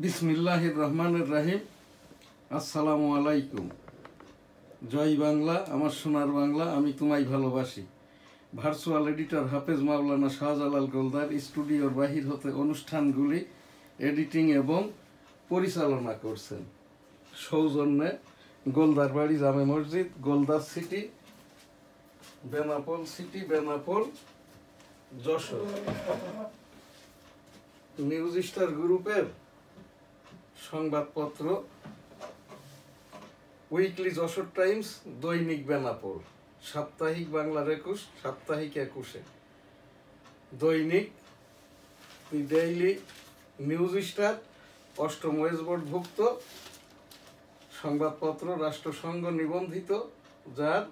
বিসমিল্লাহির রহমানির রহিম। আসসালামু আলাইকুম। জয় বাংলা, আমার সোনার বাংলা, আমি তোমায় ভালোবাসি। ভার্চুয়াল এডিটর হাফেজ মাওলানা শাহজালাল গোলদার স্টুডিওর বাহির হতে অনুষ্ঠানগুলি এডিটিং এবং পরিচালনা করছেন সৌজন্যে গোলদার বাড়ি জামে মসজিদ, Goldar city, Benapole, Jessore. News star গ্রুপের সংবাদপত্র উইকলি যশোর টাইমস, দৈনিক বেনাপোল, সাপ্তাহিক বাংলার 21, সাপ্তাহিক 21, দৈনিক দি ডেইলি নিউজ স্টার, অষ্টম ওয়েজ বোর্ডভুক্ত সংবাদপত্র, রাষ্ট্রসংঘ নিবন্ধিত, যার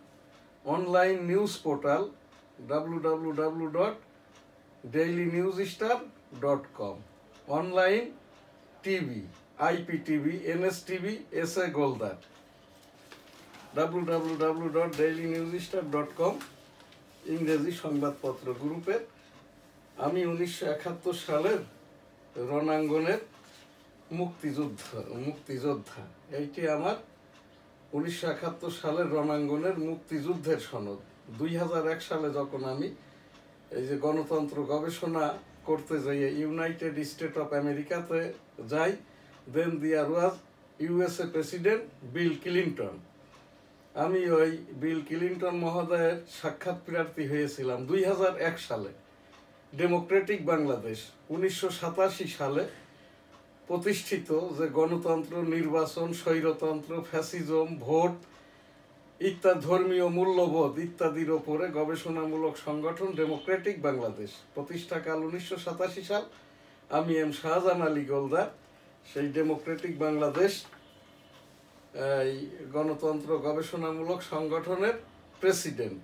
online news portal www.dailynewsstar.com, online TV, IPTV, NSTV, SA Goldar, www.dailynewsstar.com, ইংরেজি সংবাদপত্র গ্রুপের। আমি 1971 সালের রণাঙ্গনের মুক্তিযোদ্ধা। এইটি আমার 1971 সালের রণাঙ্গনের মুক্তিযুদ্ধের সনদ। 2001 সালে যখন আমি এই যে গণতন্ত্র গবেষণা করতে যাই ইউনাইটেড স্টেট অফ আমেরিকাতে যাই, দেন দেয়ার ওয়াজ USA প্রেসিডেন্ট বিল ক্লিনটন। আমি ওই বিল ক্লিনটন মহোদয়ের সাক্ষাৎ প্রার্থী হয়েছিলাম 2001 সালে। ডেমোক্রেটিক বাংলাদেশ 1987 সালে প্রতিষ্ঠিত যে গণতন্ত্র, নির্বাচন, স্বৈরতন্ত্র, ফ্যাসিজম, ভোট ইত্যাদি ধর্মীয় মূল্যবোধ ইত্যাদির ওপরে গবেষণামূলক সংগঠন ডেমোক্রেটিক বাংলাদেশ, প্রতিষ্ঠাকাল 1987 সাল। আমি এম শাহজাহান আলী গোলদার সেই ডেমোক্রেটিক বাংলাদেশ এই গণতন্ত্র গবেষণামূলক সংগঠনের প্রেসিডেন্ট,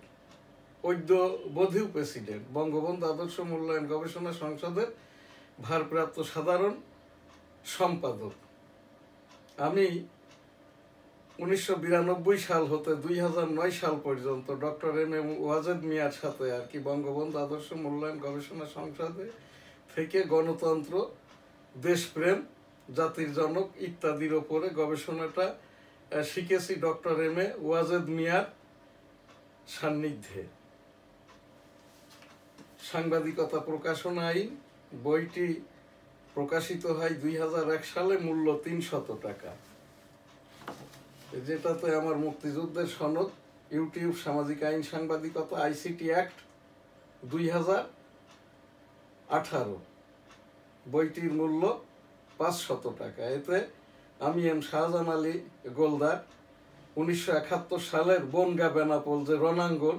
বধিউ প্রেসিডেন্ট, বঙ্গবন্ধু আদর্শ মূল্যায়ন গবেষণা সংসদের ভারপ্রাপ্ত সাধারণ সম্পাদক। আমি 1992 সাল হতে 2009 সাল পর্যন্ত ডক্টর M.M. ওয়াজেদ মিয়ার সাথে আর কি বঙ্গবন্ধু আদর্শ মূল্যায়ন গবেষণা সংসদে থেকে গণতন্ত্র, দেশপ্রেম, জাতির জনক ইত্যাদির ওপরে গবেষণাটা শিখেছি ডক্টর M.A. ওয়াজেদ মিয়ার সান্নিধ্যে। সাংবাদিকতা প্রকাশনা আইন বইটি প্রকাশিত হয় 2001 সালে, মূল্য 300 টাকা। যেটাতে আমার মুক্তিযুদ্ধের সনদ, ইউটিউব, সামাজিক আইন, সাংবাদিকতা, ICT অ্যাক্ট 2018, বইটির মূল্য 500 টাকা। এতে আমি এম শাহজাহান আলী গোলদার 1971 সালের বনগা বেনাপোল যে রণাঙ্গন,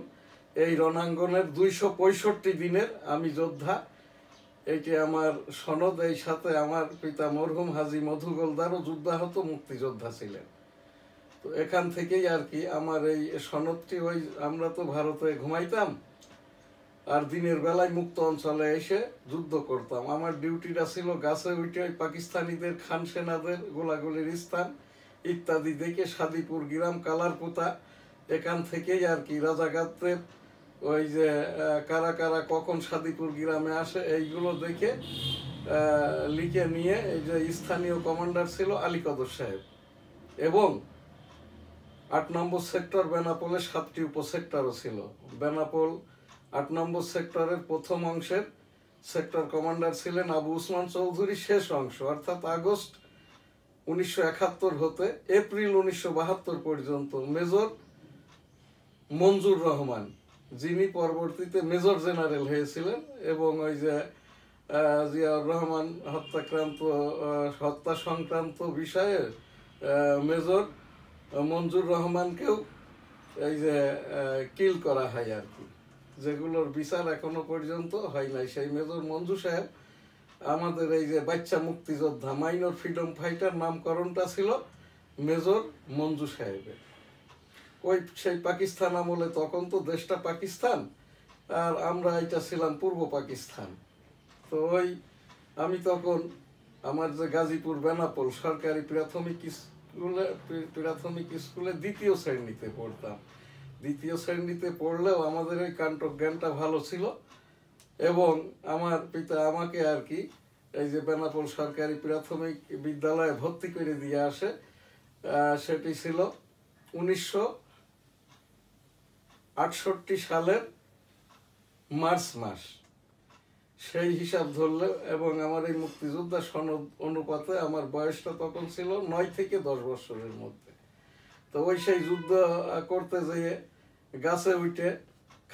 এই রণাঙ্গনের 265 দিনের আমি যোদ্ধা। এইটি আমার সনদ। এই সাথে আমার পিতা মরহুম হাজী মধু গোলদারও যুদ্ধাহত মুক্তিযোদ্ধা ছিলেন। তো এখান থেকেই আর কি আমার এই সনদটি, ওই আমরা তো ভারতে ঘুমাইতাম আর দিনের বেলায় মুক্ত অঞ্চলে এসে যুদ্ধ করতাম। আমার ডিউটিটা ছিল গাছে উঠে ওই পাকিস্তানিদের, খান সেনাদের গোলাগুলির স্থান ইত্যাদি দেখে সাদিপুর গ্রাম, কালারপোতা, এখান থেকেই আর কি রাজাঘাটের ওই যে কারা কারা কখন সাদিপুর গ্রামে আসে এইগুলো দেখে লিখে নিয়ে, এই যে স্থানীয় কমান্ডার ছিল আলী কদর সাহেব, এবং 8 নম্বর সেক্টর বেনাপোলে 7টি উপসেক্টরও ছিল। বেনাপোল 8 নম্বর সেক্টরের প্রথম অংশের সেক্টর কমান্ডার ছিলেন আবু উসমান চৌধুরী। শেষ অংশ অর্থাৎ আগস্ট 1971 হতে এপ্রিল 1972 পর্যন্ত মেজর মঞ্জুর রহমান, যিনি পরবর্তীতে মেজর জেনারেল হয়েছিলেন, এবং ওই যে জিয়াউর রহমান হত্যা সংক্রান্ত বিষয়ে মেজর মঞ্জুর রহমানকেও এই যে কিল করা হয় আর কি, যেগুলোর বিচার এখনো পর্যন্ত হয় নাই। সেই মেজর মঞ্জু সাহেব আমাদের এই যে বাচ্চা মুক্তিযোদ্ধা, মাইনর ফ্রিডম ফাইটার, নামকরণটা ছিল মেজর মঞ্জু সাহেবের। ওই সেই পাকিস্তান আমলে, তখন তো দেশটা পাকিস্তান আর আমরা এটা ছিলাম পূর্ব পাকিস্তান। তো ওই আমি তখন আমার যে গাজীপুর বেনাপোল সরকারি প্রাথমিক স্কুলে 2য় শ্রেণীতে পড়তাম। 2য় শ্রেণীতে পড়লেও আমাদের ওই কাণ্ড জ্ঞানটা ভালো ছিল, এবং আমার পিতা আমাকে আর কি এই যে বেনাপোল সরকারি প্রাথমিক বিদ্যালয়ে ভর্তি করে দিয়ে আসে, সেটি ছিল 1968 সালের মার্চ মাস। সেই হিসাব ধরলে এবং আমার এই মুক্তিযোদ্ধা সনদ অনুপাতে আমার বয়সটা তখন ছিল 9 থেকে 10 বছরের মধ্যে। তো ওই সেই যুদ্ধ করতে যেয়ে গাছে উঠে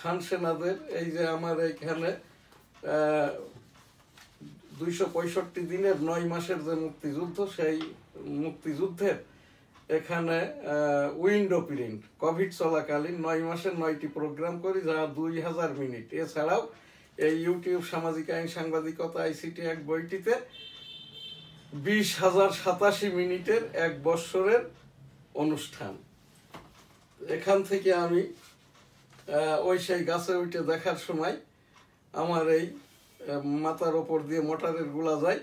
খান সেনাদের এই যে আমার এইখানে 265 দিনের 9 মাসের যে মুক্তিযুদ্ধ, সেই মুক্তিযুদ্ধের এখানে উইন্ডো প্রিন্ট কোভিড চলাকালীন 9 মাসের 9টি প্রোগ্রাম করি, যা 2000 মিনিট। এছাড়াও এই ইউটিউব সামাজিক আইন সাংবাদিকতা আইসিটি এক বইটিতে 20,087 মিনিটের 1 বৎসরের অনুষ্ঠান। এখান থেকে আমি ওই সেই গাছে উঠে দেখার সময় আমার এই মাথার ওপর দিয়ে মোটরের গুলা যায়,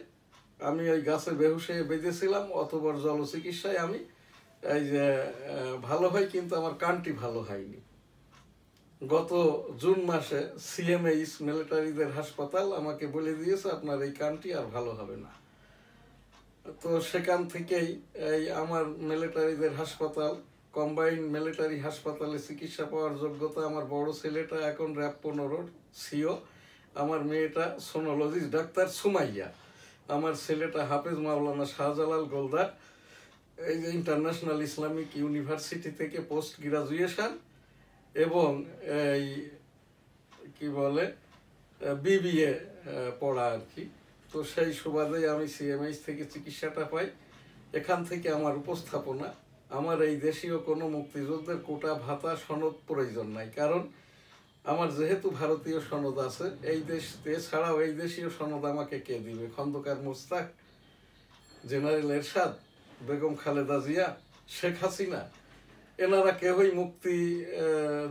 আমি ওই গাছে বেহুশ হয়ে বেঁধেছিলাম। অতবর জলচিকিৎসায় আমি এই যে ভালো হয়, কিন্তু আমার কানটি ভালো হয়নি। গত জুন মাসে সিএমএইচ মিলিটারিদের হাসপাতাল আমাকে বলে দিয়েছে আপনার এই কানটি আর ভালো হবে না। তো সেখান থেকেই এই আমার মিলিটারিদের হাসপাতাল, কম্বাইন্ড মিলিটারি হাসপাতালে চিকিৎসা পাওয়ার যোগ্যতা আমার বড় ছেলেটা এখন র্যাব 15 সিও, আমার মেয়েটা সোনোলজিস্ট ডাক্তার সুমাইয়া, আমার ছেলেটা হাফেজ মাওলানা শাহজালাল গোলদার এই যে ইন্টারন্যাশনাল ইসলামিক ইউনিভার্সিটি থেকে পোস্ট গ্রাজুয়েশন এবং এই কি বলে বিবিএ পড়া আর কি। তো সেই সুবাদে আমি সিএমএইচ থেকে চিকিৎসাটা পাই। এখান থেকে আমার উপস্থাপনা, আমার এই দেশীয় কোনো মুক্তিযুদ্ধের কোটা ভাতা সনদ প্রয়োজন নাই, কারণ আমার যেহেতু ভারতীয় সনদ আছে এই দেশ, এছাড়াও এই দেশীয় সনদ আমাকে কে দিবে? খন্দকার মোস্তাক, জেনারেল এরশাদ, বেগম খালেদা জিয়া, শেখ হাসিনা, এনারা কেউই মুক্তি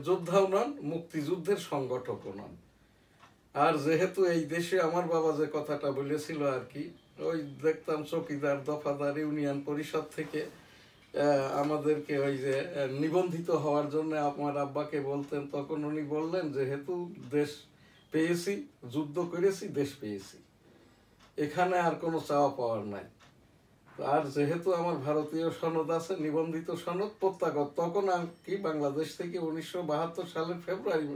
যোদ্ধাও নন, মুক্তিযুদ্ধের সংগঠকও নন। আর যেহেতু এই দেশে আমার বাবা যে কথাটা বলেছিল আর কি, ওই দেখতাম চকিদার দফাদার ইউনিয়ন পরিষদ থেকে আমাদেরকে ওই যে নিবন্ধিত হওয়ার জন্য আমার আব্বাকে বলতেন, তখন উনি বললেন যেহেতু দেশ পেয়েছি, যুদ্ধ করেছি, দেশ পেয়েছি, এখানে আর কোনো চাওয়া পাওয়ার নাই। আর যেহেতু আমার ভারতীয় সনদ আছে, নিবন্ধিত সনদ প্রত্যাগত, তখন আর কি বাংলাদেশ থেকে 1972 সালের ফেব্রুয়ারি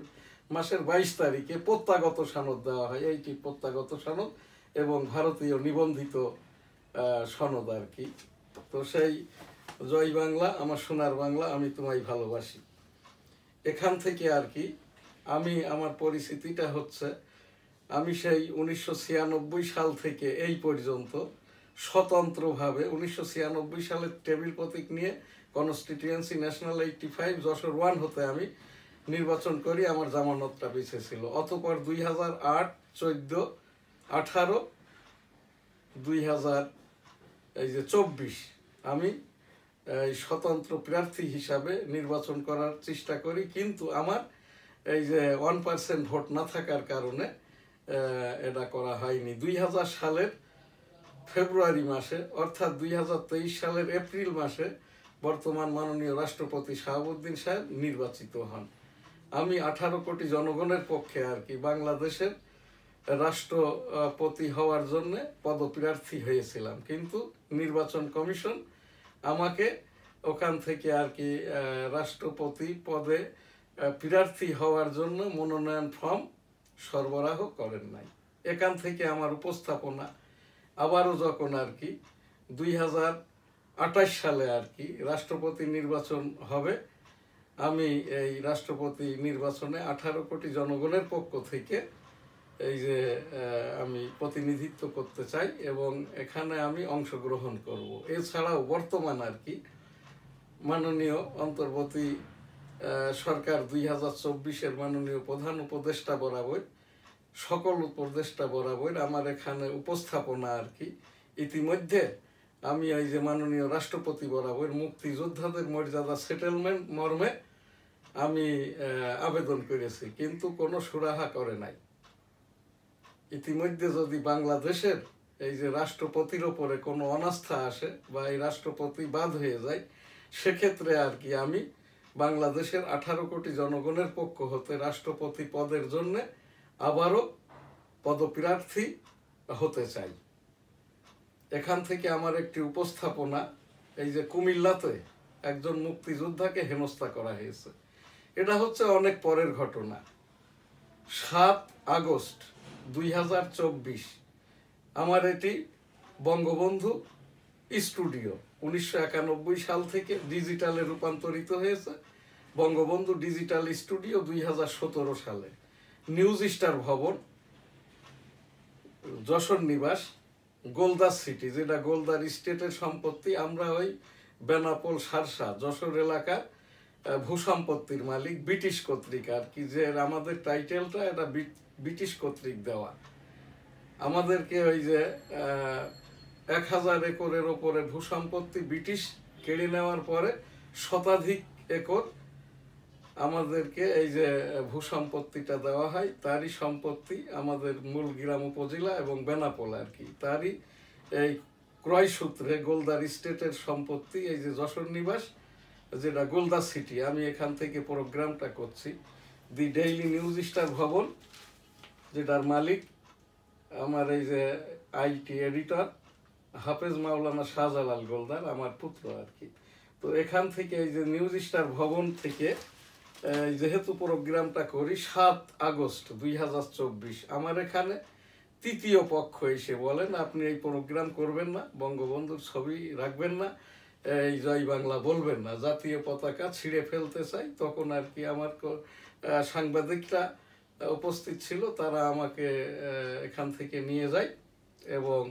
মাসের 22 তারিখে প্রত্যাগত সনদ দেওয়া হয়, এইটি প্রত্যাগত সনদ এবং ভারতীয় নিবন্ধিত সনদ আর কি। তো সেই জয় বাংলা, আমার সোনার বাংলা, আমি তোমায় ভালোবাসি, এখান থেকে আর কি আমি আমার পরিস্থিতিটা হচ্ছে, আমি সেই 1996 সাল থেকে এই পর্যন্ত স্বতন্ত্রভাবে 1996 সালের টেবিল প্রতীক নিয়ে কনস্টিটিউয়েন্সি ন্যাশনাল 85 যশোর 1 হতে আমি নির্বাচন করি, আমার জামানতটা বেঁচে ছিল। অতঃপর 2008, 14, 18, 2024 আমি এই স্বতন্ত্র প্রার্থী হিসাবে নির্বাচন করার চেষ্টা করি, কিন্তু আমার এই যে 1% ভোট না থাকার কারণে এটা করা হয়নি। 2000 সালের ফেব্রুয়ারি মাসে, অর্থাৎ 2023 সালের এপ্রিল মাসে বর্তমান মাননীয় রাষ্ট্রপতি শাহাবুদ্দিন সাহেব নির্বাচিত হন। আমি 18 কোটি জনগণের পক্ষে আর কি বাংলাদেশের রাষ্ট্রপতি হওয়ার জন্য পদপ্রার্থী হয়েছিলাম, কিন্তু নির্বাচন কমিশন আমাকে ওখান থেকে আর কি রাষ্ট্রপতি পদে প্রার্থী হওয়ার জন্য মনোনয়ন ফর্ম সরবরাহ করেন নাই। এখান থেকে আমার উপস্থাপনা আবারও যখন আর কি 2028 সালে আর কি রাষ্ট্রপতি নির্বাচন হবে, আমি এই রাষ্ট্রপতি নির্বাচনে 18 কোটি জনগণের পক্ষ থেকে এই যে আমি প্রতিনিধিত্ব করতে চাই এবং এখানে আমি অংশগ্রহণ করব। এছাড়াও বর্তমান আর কি মাননীয় অন্তর্বর্তী সরকার 2024-এর মাননীয় প্রধান উপদেষ্টা বরাবর, সকল উপদেষ্টা বরাবর আমার এখানে উপস্থাপনা আর কি। ইতিমধ্যে আমি এই যে মাননীয় রাষ্ট্রপতি বরাবর মুক্তিযোদ্ধাদের মর্যাদা সেটেলমেন্ট মর্মে আমি আবেদন করেছি, কিন্তু কোনো সুরাহা করে নাই। ইতিমধ্যে যদি বাংলাদেশের এই যে রাষ্ট্রপতির ওপরে কোনো অনাস্থা আসে বা এই রাষ্ট্রপতি বাদ হয়ে যায়, সেক্ষেত্রে আর কি আমি বাংলাদেশের 18 কোটি জনগণের পক্ষ হতে রাষ্ট্রপতি পদের জন্য আবারও পদপ্রার্থী হতে চাই। এখান থেকে আমার একটি উপস্থাপনা, এই যে কুমিল্লাতে একজন মুক্তিযোদ্ধাকে হেনস্থা করা হয়েছে, এটা হচ্ছে অনেক পরের ঘটনা। 7 আগস্ট 2024 আমার এটি বঙ্গবন্ধু স্টুডিও 1991 সাল থেকে ডিজিটালে রূপান্তরিত হয়েছে। বঙ্গবন্ধু ডিজিটাল স্টুডিও 2017 সালে নিউজ স্টার ভবন, যশোর নিবাস, গোলদার সিটি, যেটা গোলদার স্টেটের সম্পত্তি। আমরা ওই বেনাপোল সারসা যশোর এলাকার ভূসম্পত্তির মালিক, ব্রিটিশ কর্তৃক আর কি, যে আমাদের টাইটেলটা এটা ব্রিটিশ কর্তৃক দেওয়া। আমাদেরকে ওই যে 1000 একরের ওপরে ভূসম্পত্তি ব্রিটিশ কেড়ে নেওয়ার পরে শতাধিক একর আমাদেরকে এই যে ভূসম্পত্তিটা দেওয়া হয়, তারই সম্পত্তি আমাদের মূল গ্রাম উপজেলা এবং বেনাপোল আর কি, তারই এই ক্রয় সূত্রে গোলদার স্টেটের সম্পত্তি, এই যে যশোর নিবাস, যেটা গোলদার সিটি, আমি এখান থেকে প্রোগ্রামটা করছি। দি ডেইলি নিউজ স্টার ভবন, যেটার মালিক আমার এই যে আইটি এডিটর হাফেজ মাওলানা শাহজালাল গোলদার, আমার পুত্র আর কি। তো এখান থেকে এই যে নিউজ স্টার ভবন থেকে যেহেতু প্রোগ্রামটা করি 7 আগস্ট 2024, আমার এখানে তৃতীয় পক্ষ এসে বলেন আপনি এই প্রোগ্রাম করবেন না, বঙ্গবন্ধুর ছবি রাখবেন না, এই জয় বাংলা বলবেন না, জাতীয় পতাকা ছিঁড়ে ফেলতে চাই। তখন আর কি আমার সাংবাদিকরা উপস্থিত ছিল, তারা আমাকে এখান থেকে নিয়ে যায় এবং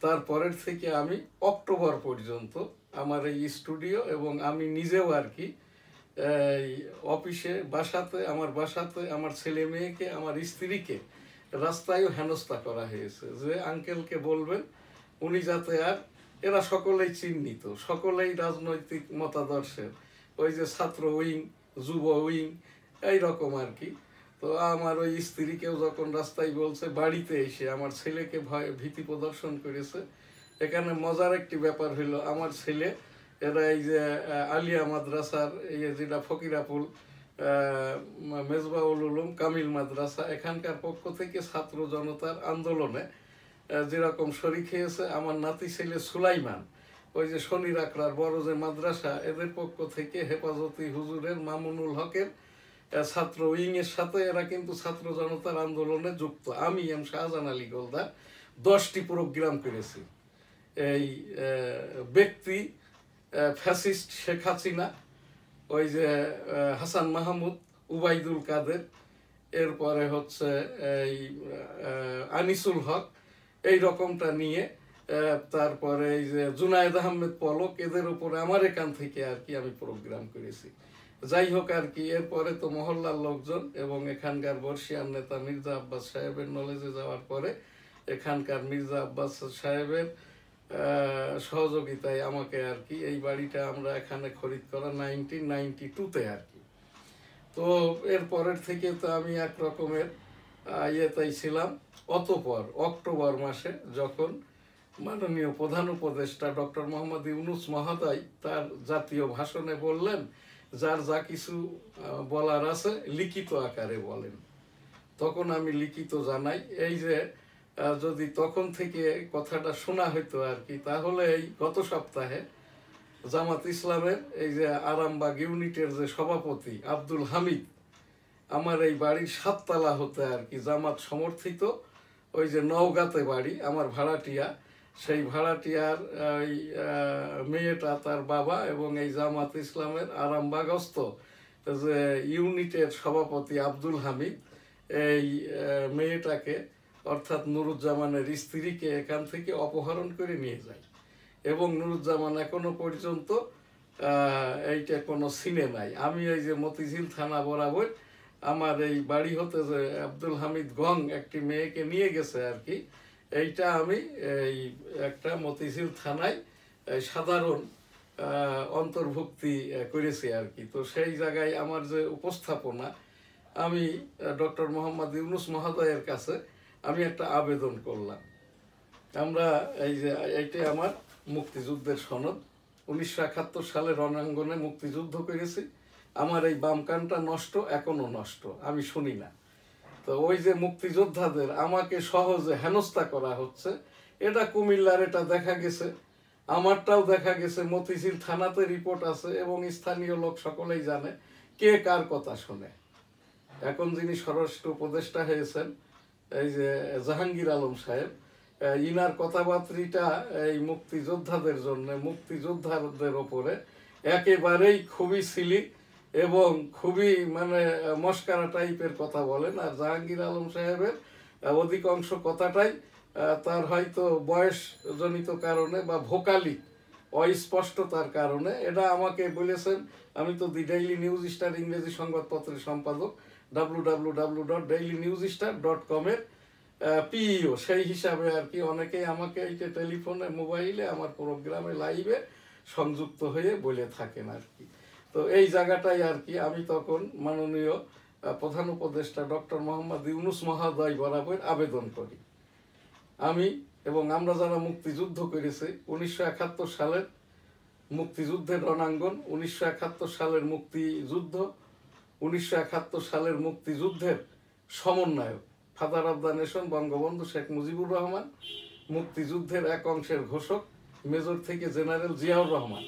তারপরের থেকে আমি অক্টোবর পর্যন্ত আমার এই স্টুডিও এবং আমি নিজেও আর কি এই অফিসে, বাসাতে, আমার বাসাতে আমার ছেলে মেয়েকে, আমার স্ত্রীকে রাস্তায়ও হেনস্থা করা হয়েছে, যে আঙ্কেলকে বলবেন উনি যাতে আর, এরা সকলেই চিহ্নিত, সকলেই রাজনৈতিক মতাদর্শের, ওই যে ছাত্র উইং, যুব উইং, এইরকম আর কি। তো আমার ওই স্ত্রীকেও যখন রাস্তায় বলছে, বাড়িতে এসে আমার ছেলেকে ভীতি প্রদর্শন করেছে। এখানে মজার একটি ব্যাপার হইলো, আমার ছেলে এরা এই যে আলিয়া মাদ্রাসার এই যেটা ফকিরাপুল মেজবাউল উলুম কামিল মাদ্রাসা, এখানকার পক্ষ থেকে ছাত্র জনতার আন্দোলনে যেরকম শরিক হয়েছে, আমার নাতি ছেলে সুলাইমান, ওই যে শনির আখড়ার বড় যে মাদ্রাসা, এদের পক্ষ থেকে হেফাজতি হুজুরের মামুনুল হকের ছাত্র উইং এর সাথে এরা কিন্তু ছাত্র জনতার আন্দোলনে যুক্ত। আমি এম শাহজাহান আলী গোলদার 10টি প্রোগ্রাম করেছি। এই ব্যক্তি ফ্যাসিস্ট শেখ হাসিনা, ওই যে হাসান মাহমুদ, উবাইদুল কাদের, এরপরে হচ্ছে এই আনিসুল হক, এই রকমটা নিয়ে, তারপরে এই যে জুনায়েদ আহমেদ পলক, এদের উপরে আমার এখান থেকে আর কি আমি প্রোগ্রাম করেছি। যাই হোক আর কি, এরপরে তো মহল্লার লোকজন এবং এখানকার বর্ষিয়ান নেতা মির্জা আব্বাস সাহেবের নলেজে যাওয়ার পরে এখানকার মির্জা আব্বাস সাহেবের সহযোগিতায় আমাকে আর কি এই বাড়িটা আমরা এখানে খরিদ করা 1992-তে আর কি। তো এরপরের থেকে তো আমি এক রকমের ইয়েতাই ছিলাম। অতঃপর অক্টোবর মাসে যখন মাননীয় প্রধান উপদেষ্টা ডক্টর মোহাম্মদ ইউনূস মহোদয় তার জাতীয় ভাষণে বললেন, যার যা কিছু বলার আছে লিখিত আকারে বলেন, তখন আমি লিখিত জানাই। এই যে যদি তখন থেকে কথাটা শোনা হইতো আর কি, তাহলে এই গত সপ্তাহে জামাত ইসলামের এই যে আরামবাগ ইউনিটের যে সভাপতি আব্দুল হামিদ, আমার এই বাড়ির 7 তলা হতে আর কি জামাত সমর্থিত, ওই যে নওগাঁতে বাড়ি আমার ভাড়াটিয়া, সেই ভাড়াটিয়ার ওই মেয়েটা, তার বাবা এবং এই জামাত ইসলামের আরামবাগস্থ যে ইউনিটের সভাপতি আব্দুল হামিদ, এই মেয়েটাকে অর্থাৎ নুরুজ্জামানের স্ত্রীকে এখান থেকে অপহরণ করে নিয়ে যায় এবং নুরুজ্জামান এখনো পর্যন্ত এইটা কোনো সিনে নাই। আমি এই যে মতিঝিল থানা বরাবর আমার এই বাড়ি হতে যে আব্দুল হামিদ গং একটি মেয়েকে নিয়ে গেছে আর কি, এইটা আমি এই একটা মতিঝিল থানায় সাধারণ অন্তর্ভুক্তি করেছি আর কি। তো সেই জায়গায় আমার যে উপস্থাপনা, আমি ডক্টর মোহাম্মদ ইউনূস মহোদয়ের কাছে আমি একটা আবেদন করলাম। আমরা এই যে এইটা আমার মুক্তিযুদ্ধের সনদ, 1971 সালে রণাঙ্গনে মুক্তিযুদ্ধ করেছি। আমার এই বাম কানটা নষ্ট, এখনো নষ্ট, আমি শুনি না। তো ওই যে মুক্তিযোদ্ধাদের আমাকে সহজে হেনস্থা করা হচ্ছে, এটা কুমিল্লার এটা দেখা গেছে, আমারটাও দেখা গেছে, মতিঝিল থানাতে রিপোর্ট আছে এবং স্থানীয় লোক সকলেই জানে কে কার কথা শোনে। এখন যিনি স্বরাষ্ট্র উপদেষ্টা হয়েছেন এই যে জাহাঙ্গীর আলম সাহেব, ইনার কথাবার্তা এই মুক্তিযোদ্ধাদের জন্য, মুক্তিযোদ্ধাদের ওপরে একেবারেই খুবই সিলি এবং খুবই মানে মস্কারা টাইপের কথা বলেন। আর জাহাঙ্গীর আলম সাহেবের অধিকাংশ কথাটাই তার হয়তো বয়সজনিত কারণে বা ভোকালি অস্পষ্টতার কারণে, এটা আমাকে বলেছেন। আমি তো দি ডেইলি নিউজ স্টার ইংরেজি সংবাদপত্রের সম্পাদক, www.dailynewsstar.com এর পিইও, সেই হিসাবে আর কি অনেকেই আমাকে এই যে টেলিফোনে, মোবাইলে, আমার প্রোগ্রামে, লাইভে সংযুক্ত হয়ে বলে থাকেন আর কি। তো এই জায়গাটাই আর কি আমি তখন মাননীয় প্রধান উপদেষ্টা ডক্টর মোহাম্মদ ইউনূস মহোদয় বরাবর আবেদন করি। আমি এবং আমরা যারা মুক্তিযুদ্ধ করেছি 1971 সালের মুক্তিযুদ্ধের রণাঙ্গন, 1971 সালের মুক্তিযুদ্ধ, 1971 সালের মুক্তিযুদ্ধের সমন্বয়ক father of the nation Bangabandhu Sheikh Mujibur Rahman, মুক্তিযুদ্ধের এক অংশের ঘোষক মেজর থেকে জেনারেল জিয়াউর রহমান,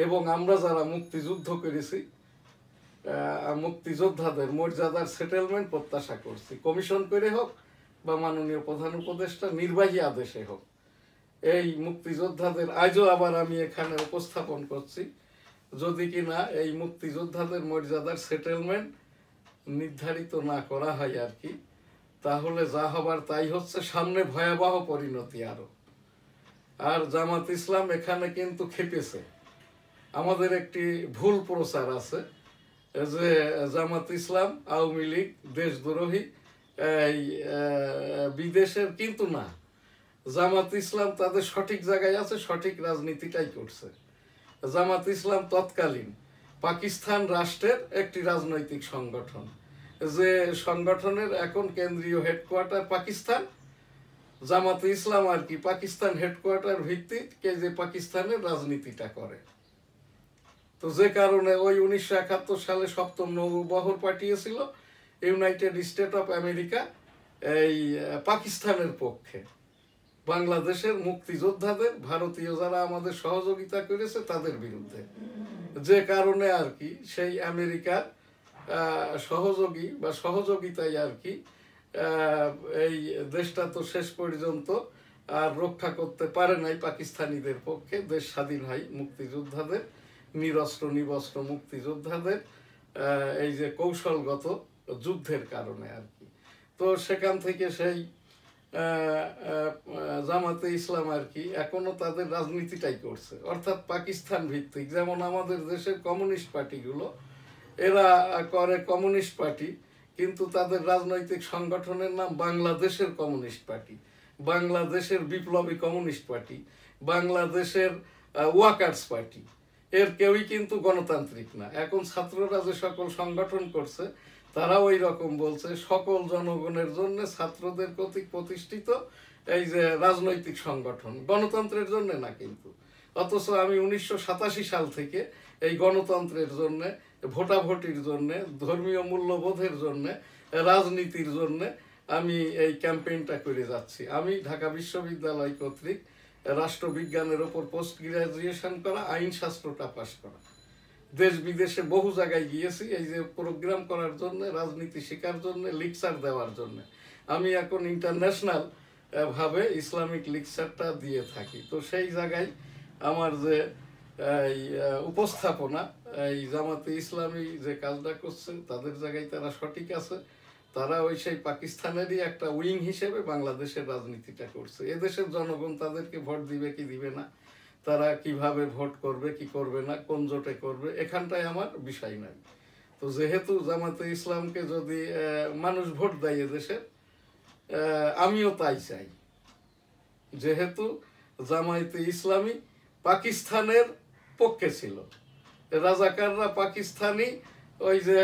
এবং আমরা যারা মুক্তিযুদ্ধ করেছি মুক্তিযোদ্ধাদের মর্যাদার সেটেলমেন্ট প্রত্যাশা করছি, কমিশন করে হোক বা মাননীয় প্রধান উপদেষ্টা নির্বাহী আদেশে হোক। এই মুক্তিযোদ্ধাদের আজও আবার আমি এখানে উপস্থাপন করছি, যদি কিনা এই মুক্তিযোদ্ধাদের মর্যাদার সেটেলমেন্ট নির্ধারিত না করা হয় আর কি, তাহলে যা হবার তাই হচ্ছে, সামনে ভয়াবহ পরিণতি আরো। আর জামাত ইসলাম এখানে কিন্তু খেপেছে। আমাদের একটি ভুল প্রচার আছে যে জামাত ইসলাম আওয়ামী লীগ দেশদ্রোহী এই বিদেশের, কিন্তু না, জামাত ইসলাম তাদের সঠিক জায়গায় আছে, সঠিক রাজনীতিটাই করছে। জামাত ইসলাম তৎকালীন পাকিস্তান রাষ্ট্রের একটি রাজনৈতিক সংগঠন, যে সংগঠনের এখন কেন্দ্রীয় হেডকোয়ার্টার পাকিস্তান। জামাতে ইসলাম আর কি পাকিস্তান হেডকোয়ার্টার ভিত্তিকে যে পাকিস্তানের রাজনীতিটা করে। তো যে কারণে ওই 1971 সালে 7ম নৌবহর পাঠিয়েছিল ইউনাইটেড স্টেট অফ আমেরিকা এই পাকিস্তানের পক্ষে, বাংলাদেশের মুক্তিযোদ্ধাদের, ভারতীয় যারা আমাদের সহযোগিতা করেছে তাদের বিরুদ্ধে। যে কারণে আর কি সেই আমেরিকার সহযোগী বা সহযোগিতায় আর কি এই দেশটা তো শেষ পর্যন্ত আর রক্ষা করতে পারে নাই পাকিস্তানিদের পক্ষে। দেশ স্বাধীন হয় মুক্তিযোদ্ধাদের, নিরস্ত্র নিবস্ত্র মুক্তিযোদ্ধাদের এই যে কৌশলগত যুদ্ধের কারণে আর কি। তো সেখান থেকে সেই জামাতে ইসলাম আর কি এখনো তাদের রাজনীতিটাই করছে, অর্থাৎ পাকিস্তান ভিত্তিক। যেমন আমাদের দেশের কমিউনিস্ট পার্টিগুলো, এরা করে কমিউনিস্ট পার্টি, কিন্তু তাদের রাজনৈতিক সংগঠনের নাম বাংলাদেশের কমিউনিস্ট পার্টি, বাংলাদেশের বিপ্লবী কমিউনিস্ট পার্টি, বাংলাদেশের ওয়ার্কার্স পার্টি। এর কেউই কিন্তু গণতান্ত্রিক না। এখন ছাত্ররা যে সকল সংগঠন করছে তারা ওই রকম বলছে সকল জনগণের জন্য, ছাত্রদের কর্তৃক প্রতিষ্ঠিত এই যে রাজনৈতিক সংগঠন, গণতন্ত্রের জন্য না কিন্তু। অথচ আমি 1987 সাল থেকে এই গণতন্ত্রের জন্য, ভোটাভুটির জন্য, ধর্মীয় মূল্যবোধের জন্য, রাজনীতির জন্য আমি এই ক্যাম্পেইনটা করে যাচ্ছি। আমি ঢাকা বিশ্ববিদ্যালয় কর্তৃক রাষ্ট্রবিজ্ঞানের ওপর পোস্ট গ্রাজুয়েশন করা, আইনশাস্ত্রটা পাশ করা, দেশ বিদেশে বহু জায়গায় গিয়েছি এই যে প্রোগ্রাম করার জন্য, রাজনীতি শেখার জন্য, লেকচার দেওয়ার জন্য। আমি এখন ইন্টারন্যাশনাল ভাবে ইসলামিক লেকচারটা দিয়ে থাকি। তো সেই জায়গায় আমার যে এই উপস্থাপনা, এই জামাতে ইসলামী যে কাজটা করছে তাদের জায়গায় তারা সঠিক আছে। তারা ওই সেই পাকিস্তানেরই একটা উইং হিসেবে বাংলাদেশের রাজনীতিটা করছে। এদেশের জনগণ তাদেরকে ভোট দিবে কি দিবে না, তারা কিভাবে ভোট করবে কি করবে না, কোন জোটে করবে, এখানটায় আমার বিষয় নাই। তো যেহেতু জামাতে ইসলামকে যদি মানুষ ভোট দেয় এদেশের, আমিও তাই চাই। যেহেতু জামায়াতে ইসলামী পাকিস্তানের পক্ষে ছিল, রাজাকাররা পাকিস্তানি ওই যে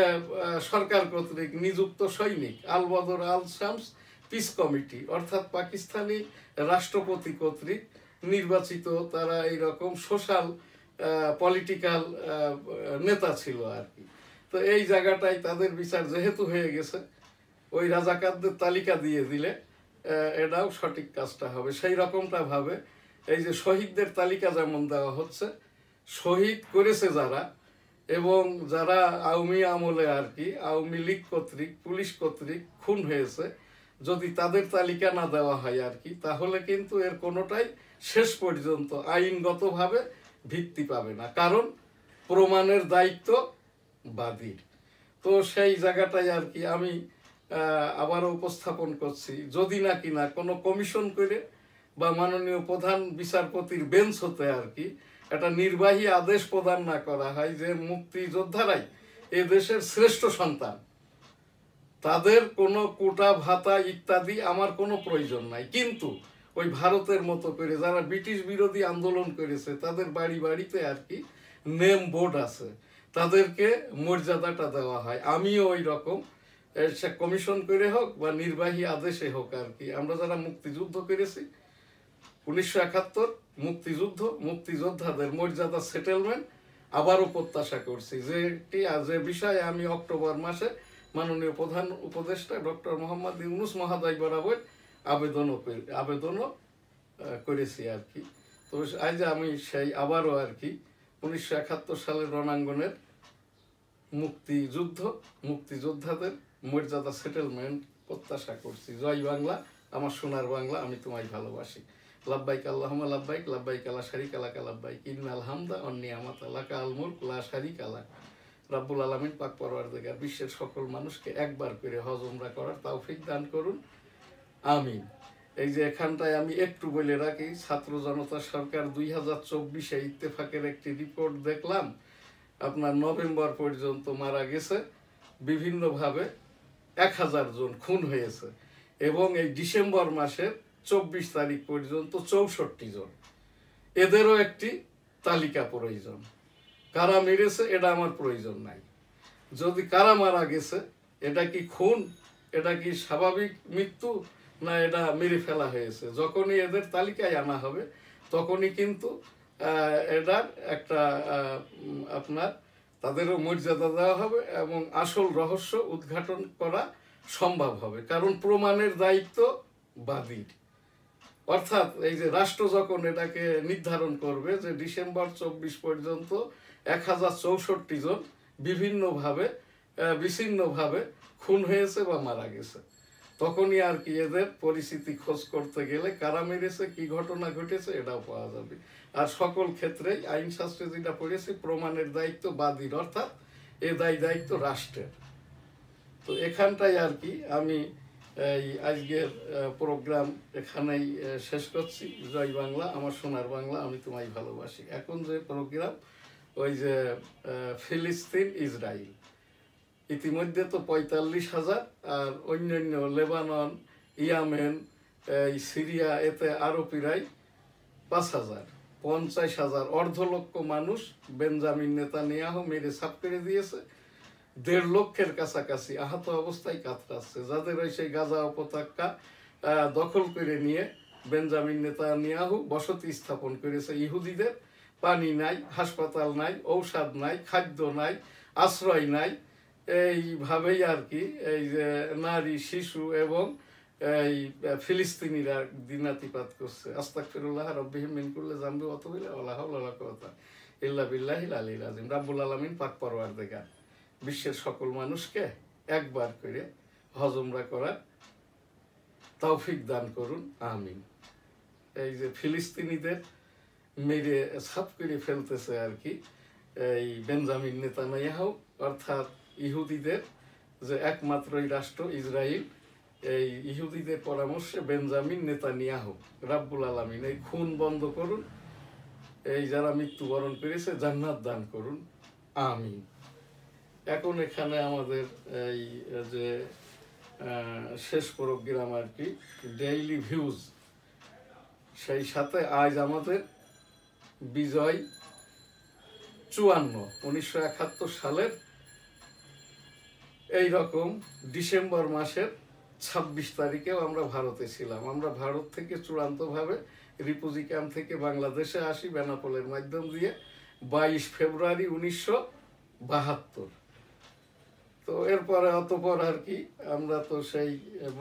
সরকার কর্তৃক নিযুক্ত সৈনিক, আল বদর আল শামস পিস কমিটি, অর্থাৎ পাকিস্তানি রাষ্ট্রপতি কর্তৃক নির্বাচিত তারা এইরকম সোশ্যাল পলিটিক্যাল নেতা ছিল আর কি। তো এই জায়গাটায় তাদের বিচার যেহেতু হয়ে গেছে, ওই রাজাকারদের তালিকা দিয়ে দিলে এটাও সঠিক কাজটা হবে। সেই রকমটা ভাবে এই যে শহীদদের তালিকা যেমন দেওয়া হচ্ছে, শহীদ করেছে যারা এবং যারা আওয়ামী আমলে আর কি আওয়ামী লীগ কর্তৃক পুলিশ কর্তৃক খুন হয়েছে, যদি তাদের তালিকা না দেওয়া হয় আর কি, তাহলে কিন্তু এর কোনোটাই শেষ পর্যন্ত আইনগতভাবে ভিত্তি পাবে না, কারণ প্রমাণের দায়িত্ব বাদীর। তো সেই জায়গাটাই আর কি আমি আবারও উপস্থাপন করছি, যদি না কিনা কোনো কমিশন করে বা মাননীয় প্রধান বিচারপতির বেঞ্চ হতে আর কি একটা নির্বাহী আদেশ প্রদান না করা হয় যে মুক্তিযোদ্ধারাই এ দেশের শ্রেষ্ঠ সন্তান, তাদের কোনো কোটা ভাতা ইত্যাদি আমার কোনো প্রয়োজন নাই, কিন্তু ওই ভারতের মতো করে যারা ব্রিটিশ বিরোধী আন্দোলন করেছে তাদের বাড়ি বাড়িতে আর কি নেম বোর্ড আছে, তাদেরকে মর্যাদাটা দেওয়া হয়। আমিও ওই রকম সে কমিশন করে হোক বা নির্বাহী আদেশে হোক আর কি, আমরা যারা মুক্তিযুদ্ধ করেছি 1971 মুক্তিযুদ্ধ মুক্তিযোদ্ধাদের মর্যাদা সেটেলমেন্ট আবারও প্রত্যাশা করছি, যে বিষয়ে আমি অক্টোবর মাসে মাননীয় প্রধান উপদেষ্টা ডক্টর মোহাম্মদ ইউনূস মহোদয় বরাবর আবেদনও করেছি আর কি। তো আজ আমি সেই আবারও আর কি 1971 সালের রণাঙ্গনের মুক্তিযোদ্ধাদের মর্যাদা সেটেলমেন্ট প্রত্যাশা করছি। জয় বাংলা, আমার সোনার বাংলা, আমি তোমায় ভালোবাসি। লাব্বাইক আল্লাহুম্মা লাব্বাইক, লাব্বাইক লা শারীকা লাকা লাব্বাইক, ইন্নাল হামদা ওয়ান নি'মাতা লাকা আল মুলক লা শারীকা লাক। রব্বুল আলামিন পাক পরওয়ারদিগার বিশ্বের সকল মানুষকে একবার করে হজ উমরা করার তৌফিক দান করুন, আমিন। এই যে এখানটায় আমি একটু বলে রাখি, ছাত্র জনতা সরকার 2024-এ ইত্তেফাকের একটি রিপোর্ট দেখলাম, আপনার নভেম্বর পর্যন্ত মারা গেছে বিভিন্নভাবে 1000 জন খুন হয়েছে, এবং এই ডিসেম্বর মাসের 24 তারিখ পর্যন্ত 64 জন। এদেরও একটি তালিকা প্রয়োজন। কারা মেরেছে এটা আমার প্রয়োজন নাই, যদি কারা মারা গেছে, এটা কি খুন, এটা কি স্বাভাবিক মৃত্যু, না এটা মেরে ফেলা হয়েছে, যখনই এদের তালিকায় আনা হবে তখনই কিন্তু এটার একটা আপনার তাদেরও মর্যাদা দেওয়া হবে এবং আসল রহস্য উদ্ঘাটন করা সম্ভব হবে, কারণ প্রমাণের দায়িত্ব বাদীর। অর্থাৎ এই যে রাষ্ট্র যখন এটাকে নির্ধারণ করবে যে ডিসেম্বর 24 পর্যন্ত 1064 জন বিভিন্নভাবে বিচ্ছিন্নভাবে খুন হয়েছে বা মারা গেছে, তখনই আর কি এদের পরিস্থিতি খোঁজ করতে গেলে কারা মেরেছে, কি ঘটনা ঘটেছে এটাও পাওয়া যাবে। আর সকল ক্ষেত্রেই আইনশাস্ত্রে যেটা পড়েছে, প্রমাণের দায়িত্ব বাদীর, অর্থাৎ এ দায়িত্ব রাষ্ট্রের। তো এখানটাই আর কি আমি এই আজকের প্রোগ্রাম এখানেই শেষ করছি। জয় বাংলা, আমার সোনার বাংলা, আমি তোমায় ভালোবাসি। এখন যে প্রোগ্রাম ওই যে ফিলিস্তিন ইসরায়েল, ইতিমধ্যে তো 45,000, আর অন্যান্য লেবানন, ইয়ামেন, এই সিরিয়া, এতে আরও প্রায় 5,000, 50,000, 250,000 মানুষ বেঞ্জামিন নেতানিয়াহু মেরে সাফ করে দিয়েছে। 1.5 লক্ষের কাছাকাছি আহত অবস্থায় কাতরাচ্ছে, যাদের ওই সেই গাজা উপত্যকা দখল করে নিয়ে বেঞ্জামিন নেতানিয়াহু বসতি স্থাপন করেছে ইহুদিদের। পানি নাই, হাসপাতাল নাই, ঔষধ নাই, খাদ্য নাই, আশ্রয় নাই, এইভাবেই আর কি এই যে নারী, শিশু এবং এই ফিলিস্তিনিরা দিনাতিপাত করছে। আস্তাগফিরুল্লাহ রাব্বিহিম মিন কুল্লি যামবি ওয়া তুবু ইলাইহি ওয়া লা হাওলা ওয়া লা কুওয়াতা ইল্লা বিল্লাহিল আলিয়্যিল আযীম। রাব্বুল আলামিন পাক পরওয়ারদিগার বিশ্বের সকল মানুষকে একবার করে হজ উমরা করার তৌফিক দান করুন, আমিন। এই যে ফিলিস্তিনিদের মেরে সাফ করে ফেলতেছে আর কি এই বেঞ্জামিন নেতানিয়াহু, অর্থাৎ ইহুদিদের যে একমাত্রই রাষ্ট্র ইসরায়েল, এই ইহুদিদের পরামর্শে বেঞ্জামিন নেতানিয়াহু, রাব্বুল আলামিন এই খুন বন্ধ করুন, এই যারা মৃত্যুবরণ করেছে জান্নাত দান করুন, আমিন। এখন এখানে আমাদের এই যে শেষ প্রোগ্রাম আর কি ডেইলি ভিউজ, সেই সাথে আজ আমাদের বিজয় 54, 1971 সালের এই রকম ডিসেম্বর মাসের 26 তারিখেও আমরা ভারতে ছিলাম। আমরা ভারত থেকে চূড়ান্তভাবে রিফিউজি ক্যাম্প থেকে বাংলাদেশে আসি বেনাপোলের মাধ্যম দিয়ে 22 ফেব্রুয়ারি 1972। তো এরপরে অতপর আর কি আমরা তো সেই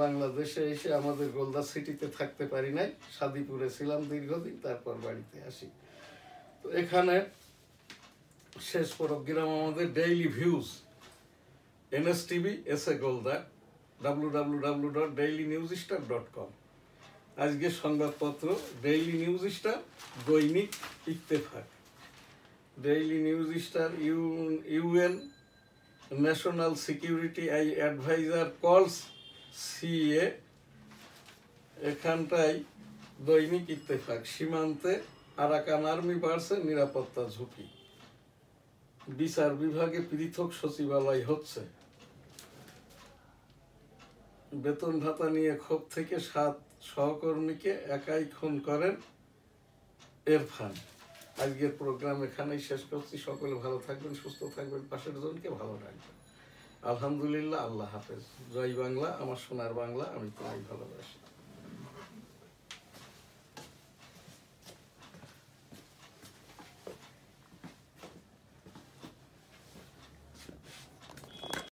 বাংলাদেশে এসে আমাদের গোলদা সিটিতে থাকতে পারি নাই, সাদিপুরে ছিলাম দীর্ঘদিন, তারপর বাড়িতে আসি। তো এখানে শেষ প্রোগ্রাম আমাদের ডেইলি ভিউজ, NSTV এসে গোলদা, www.dailynewsstar.com। আজকে সংবাদপত্র ডেইলি নিউজ স্টার, দৈনিক Ittefaq. Daily news star, UN national security adviser calls CA, এখানটায় দৈনিক ইত্তেফাক, সীমান্তে আরাকান আর্মি বাড়ছে, নিরাপত্তা ঝুঁকি, বিচার বিভাগে পৃথক সচিবালয় হচ্ছে, বেতন ভাতা নিয়ে ক্ষোভ থেকে 7 সহকর্মীকে একাই খুন করেন ইরফান। আজকের প্রোগ্রাম এখানেই শেষ করছি। সকলে ভালো থাকবেন, সুস্থ থাকবেন, পাশের জনকে ভালো রাখবেন। আলহামদুলিল্লাহ, আল্লাহ হাফেজ। জয় বাংলা, আমার সোনার বাংলা, আমি তোমায় ভালোবাসি।